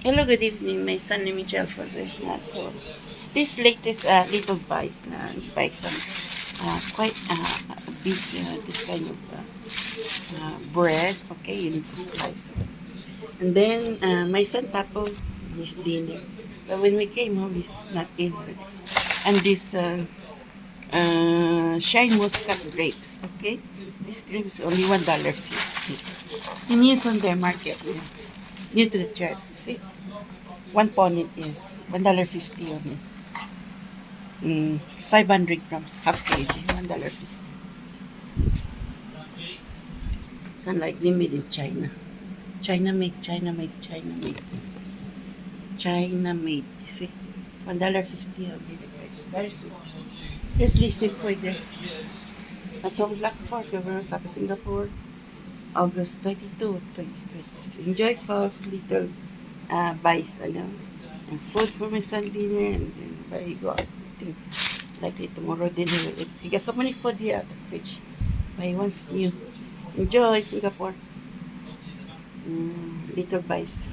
Hello, good evening. My son name is Alfonso is not home. This latest little bites na bikes quite big this kind of bread. Okay, you need to slice it. And then my son tackled his dinner. But when we came home, he's not in it. And this shine muscat grapes. Okay, this grapes only $1.50. In use on their market. Yeah. New to the church, you see. One pound is $1.50 only. 500 grams, half kg, $1.50. It's unlikely made in China. China made, China made, China made this. China made, you see. $1.50 only the price. There's listen for there. Atong Black Fork, Government of Singapore, August 22, 2026. Enjoy Falls Little buys, and food for my son dinner, and then by go out. I think likely tomorrow dinner will eat. He got so many food here at the fridge. But he wants new. Enjoy Singapore. Little buys.